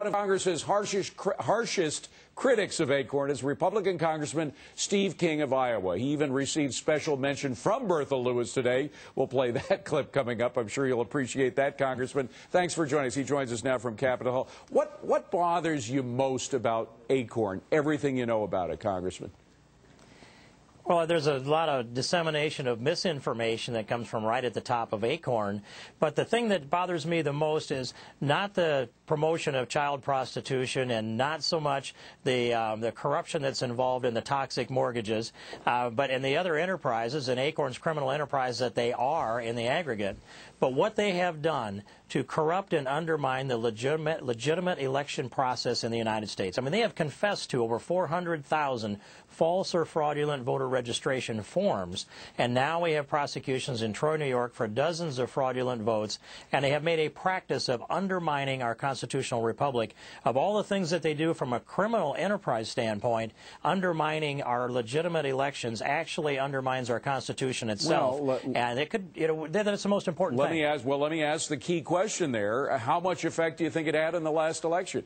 of Congress's harshest critics of ACORN is Republican Congressman Steve King of Iowa. He even received special mention from Bertha Lewis today. We'll play that clip coming up. I'm sure you'll appreciate that, Congressman. Thanks for joining us. He joins us now from Capitol Hill. What bothers you most about ACORN, everything you know about it, Congressman? Well, there's a lot of dissemination of misinformation that comes from right at the top of ACORN. But the thing that bothers me the most is not the promotion of child prostitution and not so much the corruption that's involved in the toxic mortgages, but in the other enterprises, in ACORN's criminal enterprise that they are in the aggregate. But what they have done to corrupt and undermine the legitimate election process in the United States. I mean, they have confessed to over 400,000 false or fraudulent voter registration forms, and now we have prosecutions in Troy, New York for dozens of fraudulent votes, and they have made a practice of undermining our constitutional republic. Of all the things that they do from a criminal enterprise standpoint, undermining our legitimate elections actually undermines our Constitution itself. Well, and it could, that's the most important thing. Let me ask the key question there. How much effect do you think it had in the last election?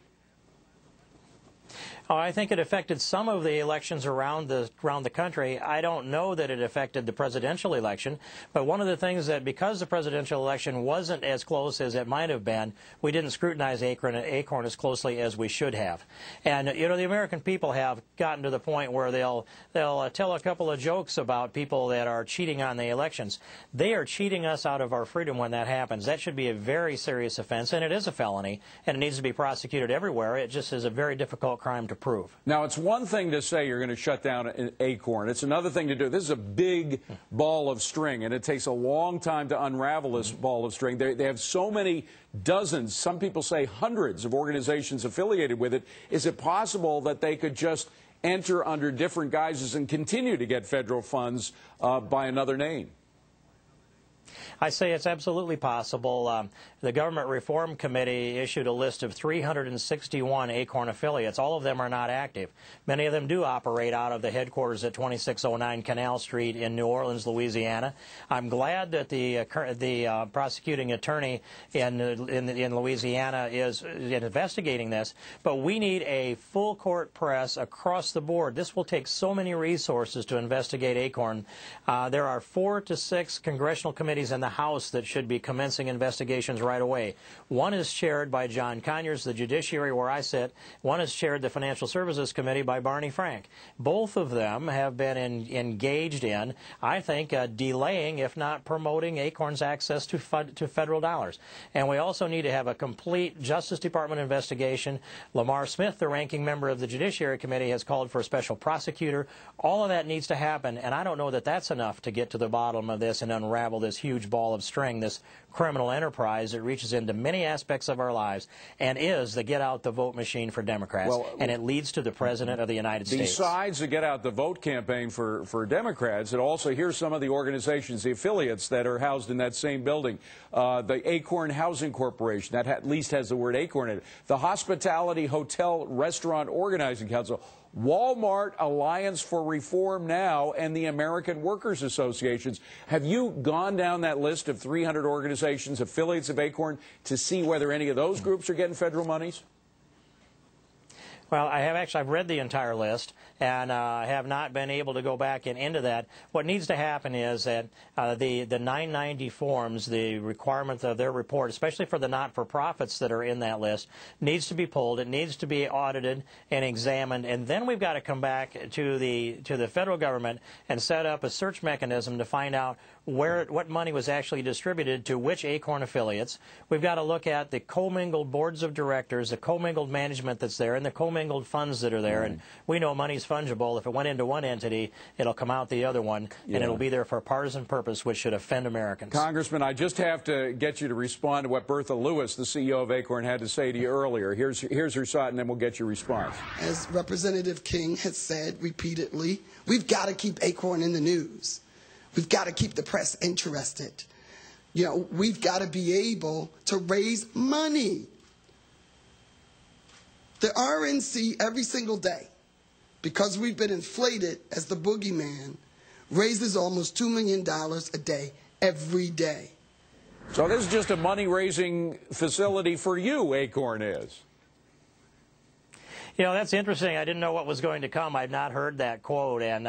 Oh, I think it affected some of the elections around the country. I don't know that it affected the presidential election, but one of the things that because the presidential election wasn't as close as it might have been, we didn't scrutinize ACORN as closely as we should have. And the American people have gotten to the point where they'll tell a couple of jokes about people that are cheating on the elections. They are cheating us out of our freedom when that happens. That should be a very serious offense, and it is a felony, and it needs to be prosecuted everywhere. It just is a very difficult crime to prove. Now, it's one thing to say you're going to shut down ACORN. It's another thing to do. This is a big ball of string, and it takes a long time to unravel this ball of string. They have so many dozens, some people say hundreds of organizations affiliated with it. Is it possible that they could just enter under different guises and continue to get federal funds by another name? I say it's absolutely possible. The Government Reform Committee issued a list of 361 ACORN affiliates. All of them are not active. Many of them do operate out of the headquarters at 2609 Canal Street in New Orleans, Louisiana. I'm glad that the prosecuting attorney in Louisiana is investigating this, but we need a full court press across the board. This will take so many resources to investigate ACORN. There are 4 to 6 congressional committees in the House that should be commencing investigations right away. One is chaired by John Conyers, the Judiciary, where I sit. One is chaired the Financial Services Committee by Barney Frank. Both of them have been engaged in, I think, delaying, if not promoting, ACORN's access to federal dollars. And we also need to have a complete Justice Department investigation. Lamar Smith, the ranking member of the Judiciary Committee, has called for a special prosecutor. All of that needs to happen, and I don't know that that's enough to get to the bottom of this and unravel this huge ball of string, this criminal enterprise that reaches into many aspects of our lives and is the get-out-the-vote machine for Democrats, and it leads to the President of the United States. Besides the get-out-the-vote campaign for Democrats, it also, here's some of the organizations, the affiliates that are housed in that same building. The ACORN Housing Corporation, that at least has the word ACORN in it. The Hospitality Hotel Restaurant Organizing Council. Walmart Alliance for Reform Now, and the American Workers Associations. Have you gone down that list of 300 organizations, affiliates of ACORN, to see whether any of those groups are getting federal monies? Well, I've read the entire list, and I have not been able to go back and into that. What needs to happen is that the 990 forms, the requirement of their report, especially for the not-for-profits that are in that list, needs to be pulled. It needs to be audited and examined, and then we've got to come back to the federal government and set up a search mechanism to find out what money was actually distributed to which ACORN affiliates. We've got to look at the commingled boards of directors, the commingled management that's there, and the commingled funds that are there. And we know money's fungible. If it went into one entity, it'll come out the other one, and it'll be there for a partisan purpose, which should offend Americans. Congressman, I just have to get you to respond to what Bertha Lewis, the CEO of ACORN, had to say to you earlier. Here's her thought, and then we'll get your response. As Representative King has said repeatedly, we've got to keep ACORN in the news. We've got to keep the press interested. We've got to be able to raise money. The RNC every single day, because we've been inflated as the boogeyman, raises almost $2 million a day, every day. So this is just a money-raising facility for you, ACORN is. You know, that's interesting. I didn't know what was going to come. I've not heard that quote, and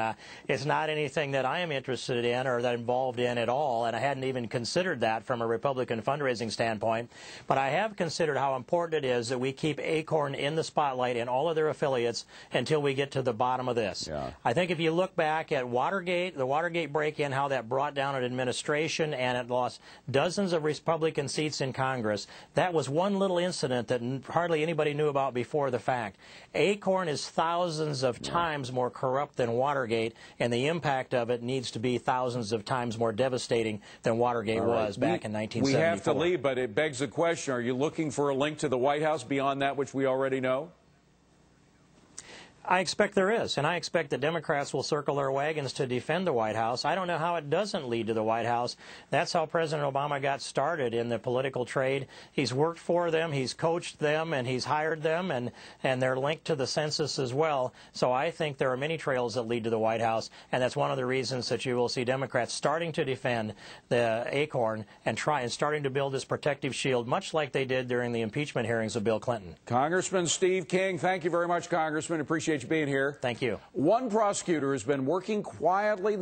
it's not anything that I am interested in or that involved in at all, and I hadn't even considered that from a Republican fundraising standpoint. But I have considered how important it is that we keep ACORN in the spotlight and all of their affiliates until we get to the bottom of this. Yeah. I think if you look back at Watergate, the Watergate break-in, how that brought down an administration and it lost dozens of Republican seats in Congress, that was one little incident that hardly anybody knew about before the fact. ACORN is thousands of times more corrupt than Watergate, and the impact of it needs to be thousands of times more devastating than Watergate was back in 1974. We have to leave, but it begs the question, are you looking for a link to the White House beyond that which we already know? I expect there is, and I expect that Democrats will circle their wagons to defend the White House. I don't know how it doesn't lead to the White House. That's how President Obama got started in the political trade. He's worked for them, he's coached them, and he's hired them, and they're linked to the census as well. So I think there are many trails that lead to the White House, and that's one of the reasons that you will see Democrats starting to defend the ACORN and starting to build this protective shield, much like they did during the impeachment hearings of Bill Clinton. Congressman Steve King, thank you very much, Congressman. Appreciate you being here. Thank you. One prosecutor has been working quietly